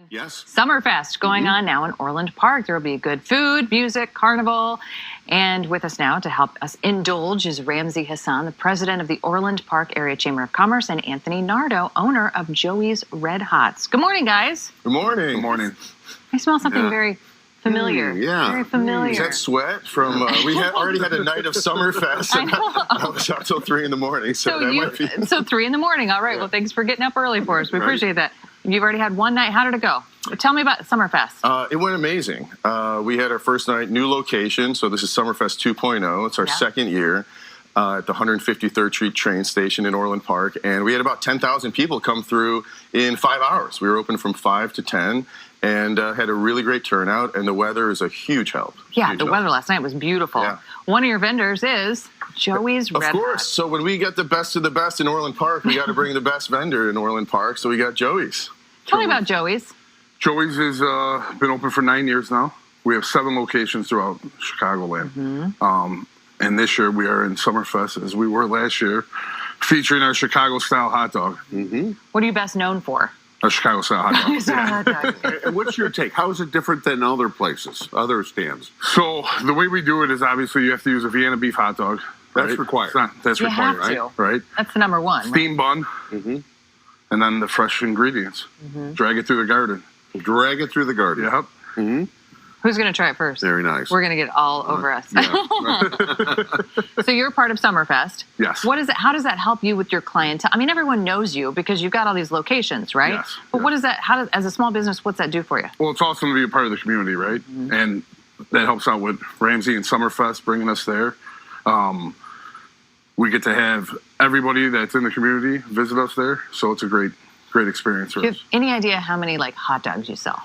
Yes. SummerFest going on now in Orland Park. There will be good food, music, carnival. And with us now to help us indulge is Ramzi Hassan, the president of the Orland Park Area Chamber of Commerce, and Anthony Nardo, owner of Joey's Red Hots. Good morning, guys. Good morning. Good morning. I smell something very familiar. Yeah. Very familiar. Is that sweat from, we had already had a night of SummerFest. I know. I was out till 3 in the morning, so that might be. So 3 in the morning. All right. Yeah. Well, thanks for getting up early for us. We appreciate that. You've already had one night. How did it go? Tell me about SummerFest. It went amazing. We had our first night, new location. So this is SummerFest 2.0. It's our second year at the 153rd Street train station in Orland Park. And we had about 10,000 people come through in 5 hours. We were open from 5 to 10 and had a really great turnout. And the weather is a huge help. Yeah, the weather last night was beautiful. Yeah. One of your vendors is Joey's Red Hots. Of course. So when we get the best of the best in Orland Park, we got to bring the best vendor in Orland Park. So we got Joey's. Tell me about Joey's. Joey's has been open for 9 years now. We have 7 locations throughout Chicagoland. And this year we are in SummerFest, as we were last year, featuring our Chicago-style hot dog. What are you best known for? A Chicago-style hot dog. And what's your take? How is it different than other places, other stands? So the way we do it is obviously you have to use a Vienna beef hot dog. That's right? required. That's You required, have right? to. Right. That's the number one. Right? Steam bun, and then the fresh ingredients. Drag it through the garden. Drag it through the garden. Yep. Who's going to try it first? Very nice. We're going to get all over us. So you're part of SummerFest. Yes. What is it? How does that help you with your clientele? I mean, everyone knows you because you've got all these locations, right? Yes. But what is that? As a small business, what's that do for you? Well, it's awesome to be a part of the community, right? And that helps out with Ramzi and SummerFest bringing us there. We get to have everybody that's in the community visit us there, so it's a great experience for Do you us. have any idea how many hot dogs you sell?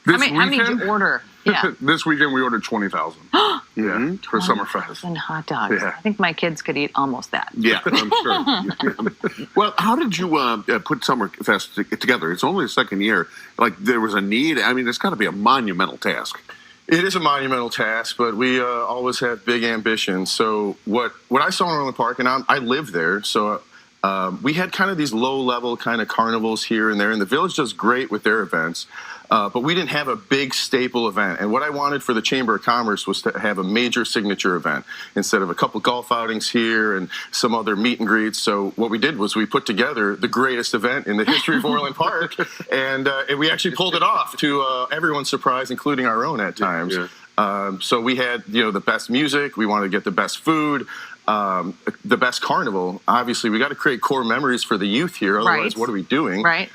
This How many do you order? Yeah. This weekend we ordered 20,000. Yeah, for SummerFest. And hot dogs. Yeah. I think my kids could eat almost that. Yeah, I'm sure. Well, how did you put SummerFest together? It's only the second year. Like, there was a need. I mean, it's got to be a monumental task. It is a monumental task, but we always have big ambitions. So what I saw in Orland Park, and I live there, so we had kind of these low-level kind of carnivals here and there, and the Village does great with their events, but we didn't have a big staple event. And what I wanted for the Chamber of Commerce was to have a major signature event instead of a couple golf outings here and some other meet and greets. So what we did was we put together the greatest event in the history of Orland Park, and we actually pulled it off to everyone's surprise, including our own at times. So we had, the best music. We wanted to get the best food. The best carnival. Obviously, we got to create core memories for the youth here. Otherwise, what are we doing? Right.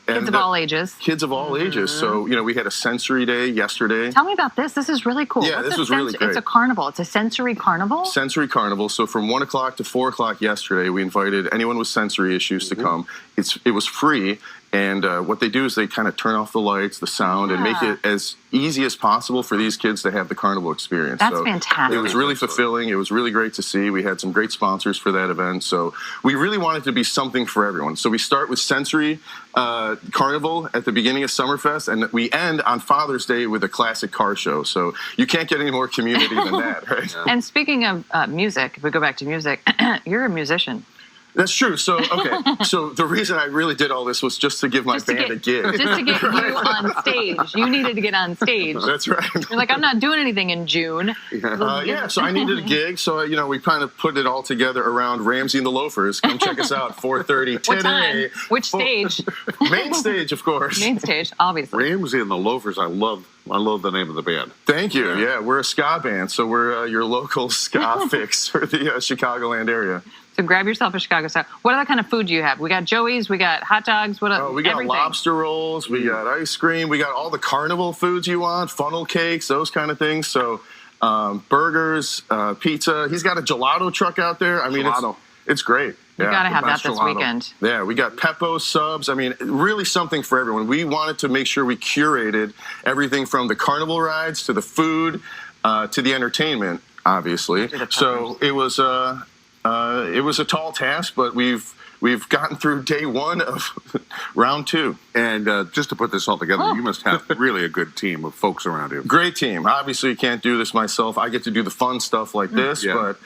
Kids of all ages. Kids of all ages. So, we had a sensory day yesterday. Tell me about this. This is really cool. Yeah, this was really great. It's a carnival. It's a sensory carnival? Sensory carnival. So from 1 o'clock to 4 o'clock yesterday, we invited anyone with sensory issues to come. It was free. And what they do is they kind of turn off the lights, the sound, and make it as easy as possible for these kids to have the carnival experience. That's fantastic. It was really fulfilling. It was really great to see. We had some great sponsors for that event. So we really wanted to be something for everyone. So we start with sensory carnival at the beginning of SummerFest, and we end on Father's Day with a classic car show. So you can't get any more community than that, right? And speaking of music, if we go back to music, you're a musician. That's true. So, okay. So the reason I really did all this was just to give my band a gig. Just to get you on stage. You needed to get on stage. That's right. You're like, I'm not doing anything in June. So I needed a gig. So, we kind of put it all together around Ramzi and the Loafers. Come check us out, 4:30 What today. time? Which stage? Main stage, of course. Main stage, obviously. Ramzi and the Loafers, I love the name of the band. Thank you. Yeah, we're a ska band, so we're your local ska fix for the Chicagoland area. So grab yourself a Chicago style. What other kind of food do you have? We got Joey's, we got hot dogs, we got everything. lobster rolls, we got ice cream, we got all the carnival foods you want, funnel cakes, those kind of things. So burgers, pizza. He's got a gelato truck out there. I mean, it's great. You got to have that this weekend. Yeah, we got Peppo subs. I mean, really something for everyone. We wanted to make sure we curated everything from the carnival rides to the food to the entertainment, obviously. So it was a tall task, but we've gotten through day 1 of round 2. And just to put this all together, you must have really a good team of folks around you. Great team. Obviously, you can't do this myself. I get to do the fun stuff like this, but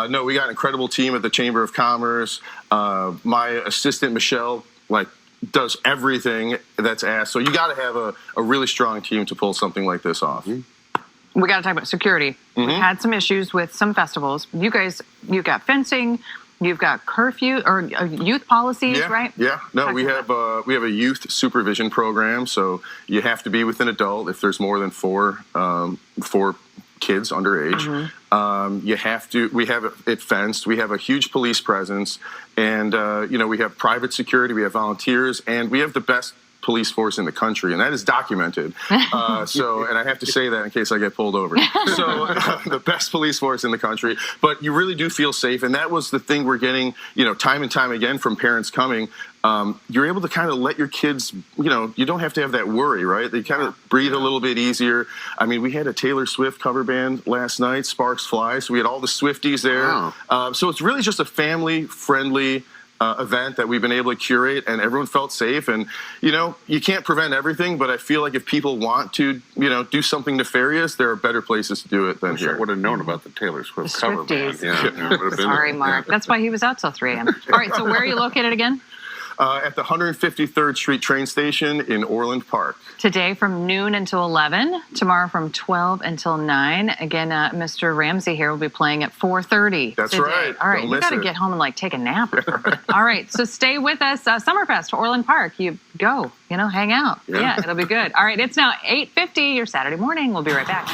no, we got an incredible team at the Chamber of Commerce. My assistant, Michelle, does everything that's asked. So you got to have a really strong team to pull something like this off. We got to talk about security. We've had some issues with some festivals. You guys, you've got fencing, you've got curfew or youth policies, right? Yeah. No, we have a youth supervision program. So you have to be with an adult if there's more than four kids underage. We have it fenced. We have a huge police presence, and we have private security. We have volunteers, and we have the best police force in the country, and that is documented. And I have to say that in case I get pulled over. So the best police force in the country, but you really do feel safe. And that was the thing we're getting, time and time again from parents coming. You're able to kind of let your kids, you don't have to have that worry, right? They kind of breathe a little bit easier. I mean, we had a Taylor Swift cover band last night, Sparks Fly. So we had all the Swifties there. Wow. So it's really just a family-friendly event that we've been able to curate, and everyone felt safe. And you can't prevent everything, but I feel like if people want to do something nefarious, there are better places to do it than here. I would have known about the Taylor Swift cover band. Sorry, Mark. That's why he was out till 3 a.m. All right, so where are you located again? At the 153rd Street train station in Orland Park. Today from noon until 11. Tomorrow from 12 until 9. Again, Mr. Ramzi here will be playing at 4:30. That's today. right. All right, you got to get home and take a nap. All right, so stay with us. SummerFest, Orland Park. You go, hang out. Yeah, it'll be good. All right, it's now 8:50. Your Saturday morning. We'll be right back.